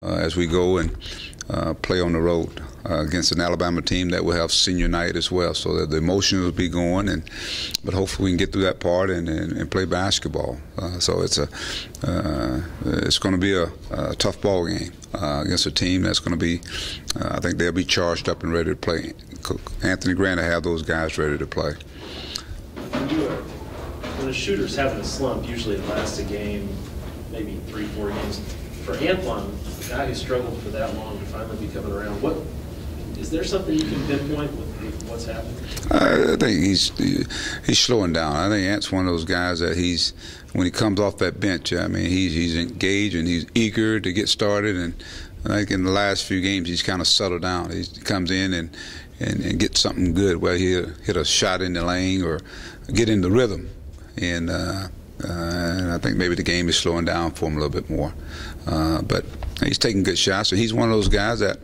as we go and play on the road against an Alabama team that will have senior night as well. So that the emotions will be going, but hopefully we can get through that part and play basketball. So it's going to be a tough ball game against a team that's going to be. I think they'll be charged up and ready to play. Anthony Grant will have those guys ready to play. When a shooter's having a slump, usually it lasts a game, maybe 3-4 games. For Antoine, a guy who struggled for that long to finally be coming around, is there something you can pinpoint with what's happening? I think he's slowing down. I think Ant's one of those guys that when he comes off that bench, I mean, he's engaged and he's eager to get started. And I think in the last few games he's kind of settled down. He comes in and gets something good, where he'll hit a shot in the lane or get in the rhythm. And I think maybe the game is slowing down for him a little bit more. But he's taking good shots. So he's one of those guys that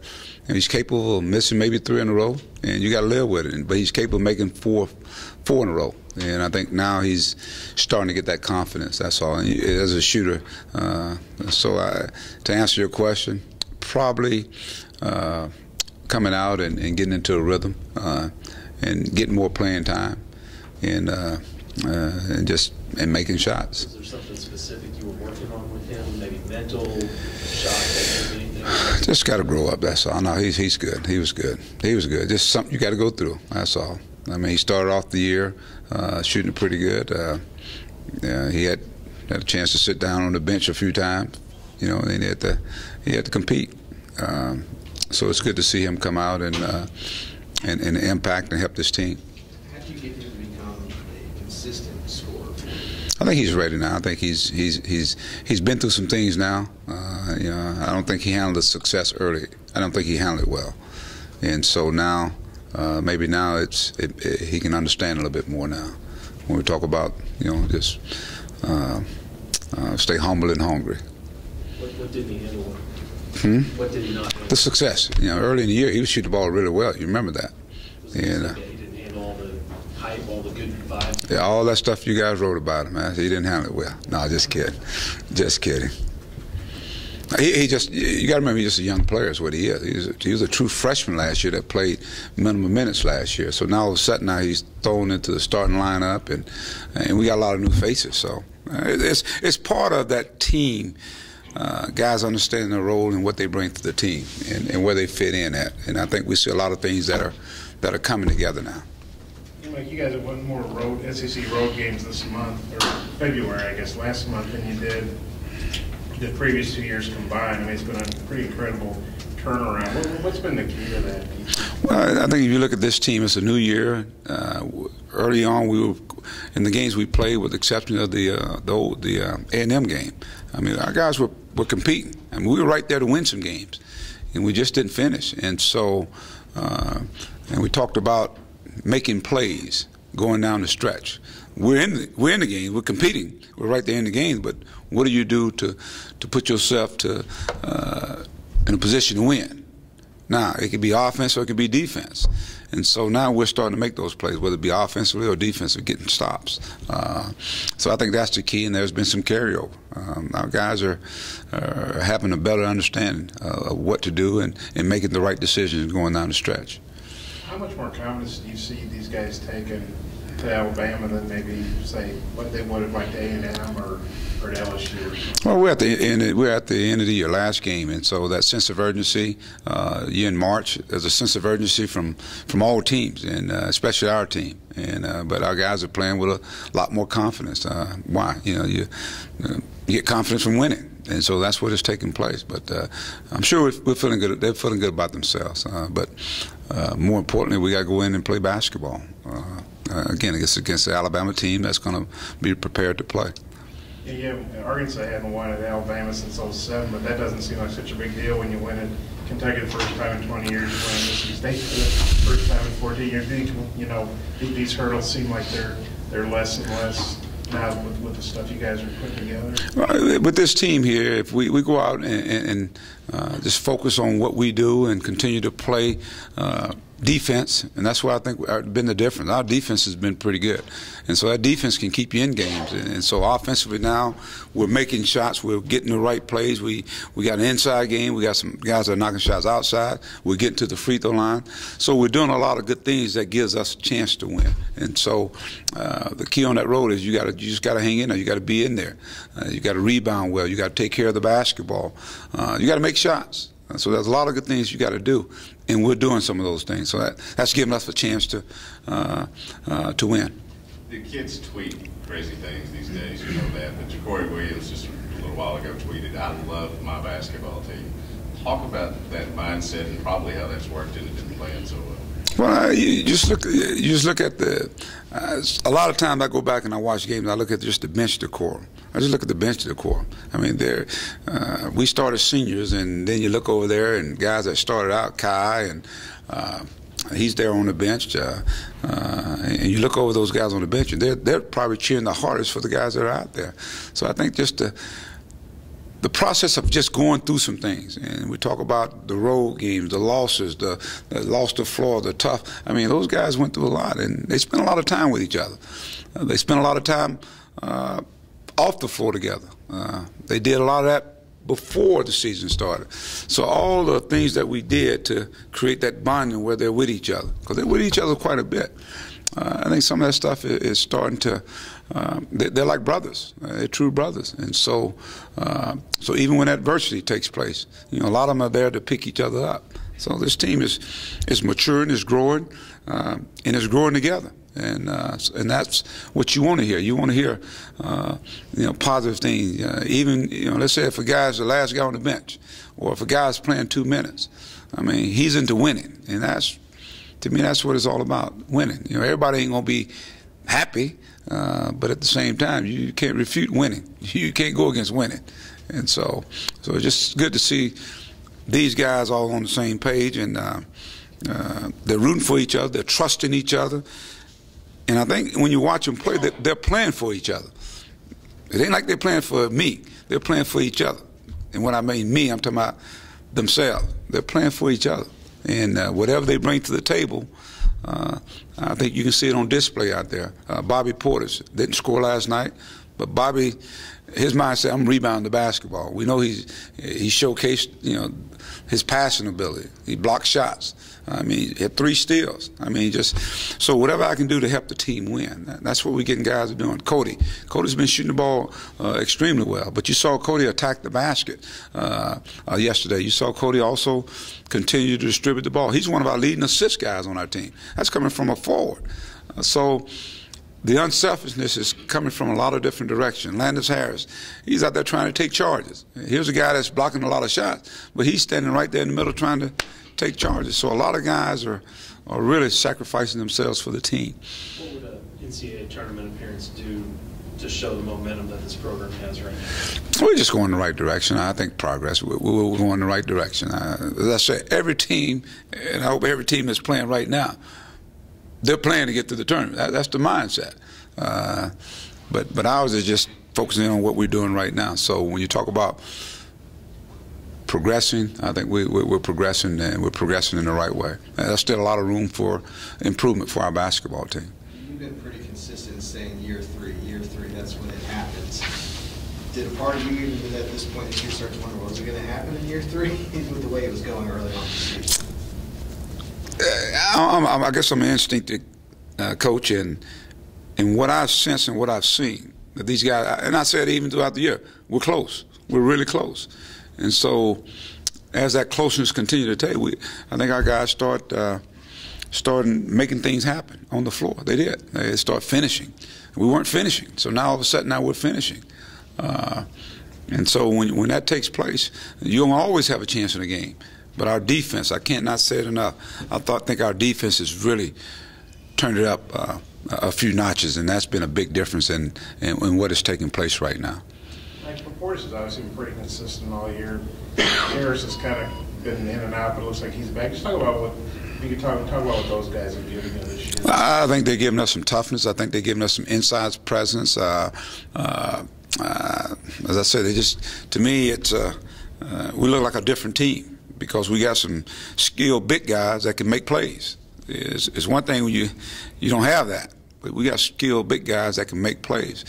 he's capable of missing maybe 3 in a row, and you got to live with it. But he's capable of making four in a row. And I think now he's starting to get that confidence. That's all. And as a shooter, to answer your question, probably coming out and getting into a rhythm and getting more playing time and making shots. Is there something specific you were working on with him? Maybe mental shot technique, anything? Just got to grow up. That's all. No, he's good. He was good. He was good. Just something you got to go through. That's all. I mean, he started off the year shooting pretty good. He had a chance to sit down on the bench a few times, and he had to compete. So it's good to see him come out and impact and help this team. How do you get him to become a consistent scorer? I think he's ready now. I think he's been through some things now. I don't think he handled the success early. I don't think he handled it well, and so now maybe now he can understand a little bit more now. When we talk about just stay humble and hungry. What did he handle well? What did he not handle? The success. Early in the year he was shooting the ball really well. You remember that? He didn't handle all the hype, all the good vibes. Yeah, all that stuff you guys wrote about him, man. He didn't handle it well. No, just kidding. Just kidding. You got to remember, he's just a young player is what he is. He was a true freshman last year that played minimum minutes last year. So now all of a sudden now he's thrown into the starting lineup, and we got a lot of new faces. So it's part of that team. Guys understanding their role and what they bring to the team and where they fit in at. And I think we see a lot of things that are coming together now. You guys have won more SEC road games this month, or February, I guess, last month than you did the previous 2 years combined. I mean, it's been a pretty incredible turnaround. What's been the key to that? Well, I think if you look at this team, it's a new year. Early on, we were in the games we played, with the exception of the A&M game. I mean, our guys were competing. I mean, we were right there to win some games, and we just didn't finish. And so, and we talked about making plays, going down the stretch. We're in the game. We're competing. We're right there in the game. But what do you do to put yourself in a position to win? Now, it could be offense or it could be defense. And so now we're starting to make those plays, whether it be offensively or defensively, getting stops. So I think that's the key, and there's been some carryover. Our guys are having a better understanding of what to do and making the right decisions going down the stretch. How much more confidence do you see these guys taking to Alabama than maybe, say, what they would have liked to A&M or to LSU? Well, we're at the end of the year, last game, and so that sense of urgency. You're in March. There's a sense of urgency from all teams, and especially our team. And but our guys are playing with a lot more confidence. Why? You get confidence from winning. And so that's what is taking place. But I'm sure we're feeling good. They're feeling good about themselves. But more importantly, we got to go in and play basketball. Again, against the Alabama team that's going to be prepared to play. Yeah, Arkansas hadn't won at Alabama since '07, but that doesn't seem like such a big deal when you win at Kentucky the first time in 20 years, you win Mississippi State for the first time in 14 years. These hurdles seem like they're less and less now with the stuff you guys are putting together. With this team here, if we go out and just focus on what we do and continue to play defense, and that's why I think been the difference. Our defense has been pretty good, and so that defense can keep you in games. And so offensively now, we're making shots, we're getting the right plays. We got an inside game. We got some guys that are knocking shots outside. We're getting to the free throw line. So we're doing a lot of good things that gives us a chance to win. And so the key on that road is you just got to hang in there. You got to be in there. You got to rebound well. You got to take care of the basketball. You got to make shots. So there's a lot of good things you got to do, and we're doing some of those things. So that's giving us a chance to win. The kids tweet crazy things these days, you know that. But Ja'Cory Williams just a little while ago tweeted, "I love my basketball team." Talk about that mindset and probably how that's worked into them playing so well. Well, you just look at the. A lot of times I go back and I watch games. And I look at just the bench decor. I just look at the bench decor. I mean, we started seniors, and then you look over there and guys that started out, Kai, and he's there on the bench. And you look over those guys on the bench, and they're probably cheering the hardest for the guys that are out there. So I think just the process of just going through some things, and we talk about the road games, the losses, the loss to Florida, the tough. I mean, those guys went through a lot, and they spent a lot of time with each other. They spent a lot of time off the floor together. They did a lot of that before the season started. So all the things that we did to create that bonding where they're with each other, because they're with each other quite a bit. I think some of that stuff is starting to. They're like brothers. They're true brothers, and so even when adversity takes place, you know, a lot of them are there to pick each other up. So this team is maturing, is growing, and is growing together. And that's what you want to hear. You want to hear, positive things. Even, let's say if a guy's the last guy on the bench, or if a guy's playing 2 minutes, I mean, he's into winning, and to me, that's what it's all about, winning. Everybody ain't gonna be happy, but at the same time, you can't refute winning. You can't go against winning, and so it's just good to see these guys all on the same page, and they're rooting for each other, they're trusting each other. And I think when you watch them play, they're playing for each other. It ain't like they're playing for me. They're playing for each other. And when I mean me, I'm talking about themselves. They're playing for each other. And whatever they bring to the table, I think you can see it on display out there. Bobby Portis didn't score last night, but Bobby, his mindset, I'm rebounding the basketball. We know he showcased, his passing ability. He blocked shots. I mean, he had 3 steals. I mean, so whatever I can do to help the team win. That's what we're getting guys are doing. Cody's been shooting the ball extremely well, but you saw Cody attack the basket yesterday. You saw Cody also continue to distribute the ball. He's one of our leading assist guys on our team. That's coming from a forward. So the unselfishness is coming from a lot of different directions. Landis Harris, he's out there trying to take charges. Here's a guy that's blocking a lot of shots, but he's standing right there in the middle trying to take charges. So a lot of guys are really sacrificing themselves for the team. What would an NCAA tournament appearance do to show the momentum that this program has right now? We're just going in the right direction. I think progress. We're going in the right direction. As I say, every team, and I hope every team is playing right now, they're playing to get to the tournament. That's the mindset. But ours is just focusing on what we're doing right now. So when you talk about progressing, I think we're progressing, and we're progressing in the right way. There's still a lot of room for improvement for our basketball team. You've been pretty consistent in saying year three, that's when it happens. Did a part of you, even at this point in the year, start to wonder, was it going to happen in year 3 with the way it was going early on? I guess I'm an instinctive coach, and what I've sensed and what I've seen, that these guys, and I said even throughout the year, we're close. We're really close. And so as that closeness continues to take, I think our guys started making things happen on the floor. They did. They start finishing. We weren't finishing. So now all of a sudden now we're finishing. And so when that takes place, you don't always have a chance in a game. But our defense, I can't not say it enough, I think our defense has really turned it up a few notches, and that's been a big difference in what is taking place right now. Like, Portis has obviously been pretty consistent all year. Harris has kind of been in and out, but it looks like he's back. Just talk about what you could talk about what those guys have given you this year. I think they're giving us some toughness. I think they're giving us some inside presence. As I said, they just, to me, it's we look like a different team because we got some skilled big guys that can make plays. It's one thing when you don't have that, but we got skilled big guys that can make plays.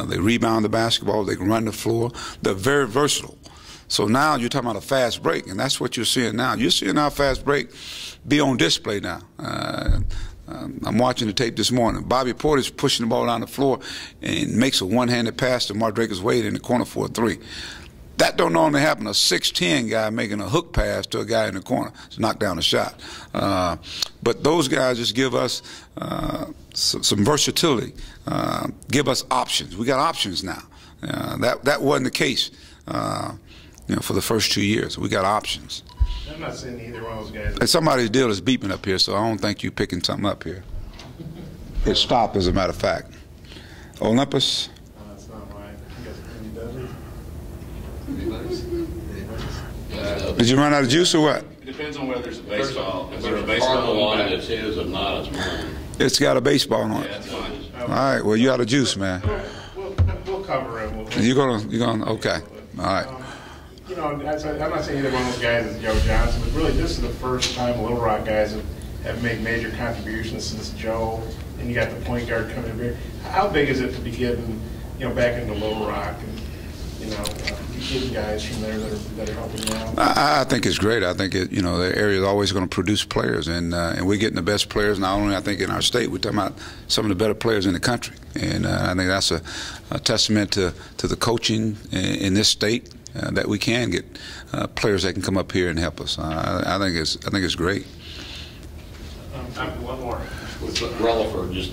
They rebound the basketball, they can run the floor. They're very versatile. So now you're talking about a fast break, and that's what you're seeing now. You're seeing our fast break be on display now. I'm watching the tape this morning. Bobby Porter's pushing the ball down the floor and makes a one-handed pass to Mardrakus Wade in the corner for a three. That don't normally happen. A 6'10" guy making a hook pass to a guy in the corner to knock down a shot. But those guys just give us some versatility, give us options. We got options now. That wasn't the case for the first 2 years. We got options. I'm not saying either one of those guys. And somebody's deal is beeping up here, so I don't think you're picking something up here. It stopped, as a matter of fact. Olympus. That's not mine. I guess maybe Dudley. Did you run out of juice or what? It depends on whether there's a baseball. If There's there's a a baseball cardinal on on the it back, that's his, if not, it's mine. It's got a baseball on yeah, it. that's fine. All right. Well, you out of juice, man. We'll cover it. You're gonna. Okay. All right. I'm not saying either one of those guys is Joe Johnson, but really this is the first time Little Rock guys have made major contributions since Joe, and you got the point guard coming in here. How big is it to be getting, back into Little Rock and, getting guys from there that are helping you out? I think it's great. I think the area is always going to produce players, and we're getting the best players. Not only I think in our state, we're talking about some of the better players in the country, and I think that's a testament to the coaching in this state. That we can get players that can come up here and help us. I think it's great. Time for one more. With Relaford, just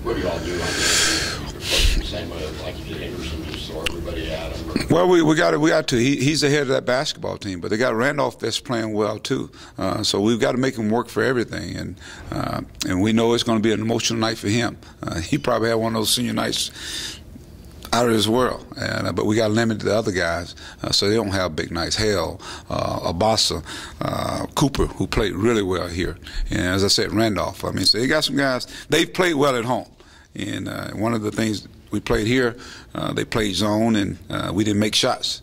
what do y'all do on the same way like you did Henderson, just throw everybody at him? Well, we got to. He's the head of that basketball team, but they got Randolph that's playing well too. So we've got to make him work for everything, and we know it's going to be an emotional night for him. He probably had one of those senior nights out of this world, but we got to limit the other guys so they don't have big nights. Hale, Abasa, Cooper, who played really well here, and as I said, Randolph. I mean, so they got some guys. They've played well at home, and one of the things we played here, they played zone, and we didn't make shots.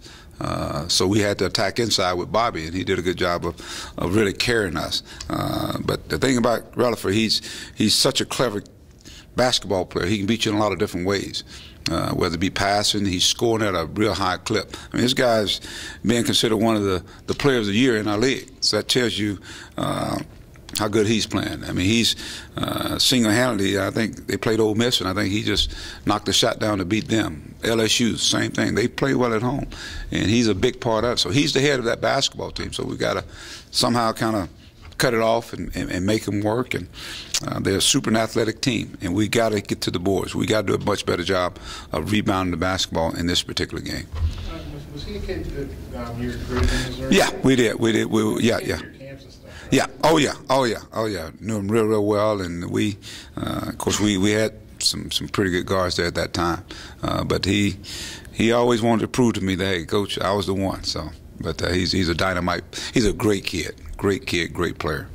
So we had to attack inside with Bobby, and he did a good job of really carrying us. But the thing about Relaford, he's such a clever basketball player. He can beat you in a lot of different ways. Whether it be passing, he's scoring at a real high clip. I mean, this guy's being considered one of the players of the year in our league. So that tells you how good he's playing. I mean, he's single-handedly, I think they played Ole Miss, and I think he just knocked the shot down to beat them. LSU, same thing. They play well at home, and he's a big part of it. So he's the head of that basketball team. So we've got to somehow kind of cut it off and make them work. And they're a super athletic team, and we got to get to the boards. We got to do a much better job of rebounding the basketball in this particular game. Was he a kid that you recruited in Missouri? Yeah, we did. Yeah. Camps and stuff, right? Yeah. Oh yeah. Knew him real well, and we, of course, we had some pretty good guards there at that time. But he always wanted to prove to me that, hey, coach, I was the one. So, but he's a dynamite. He's a great kid, great player.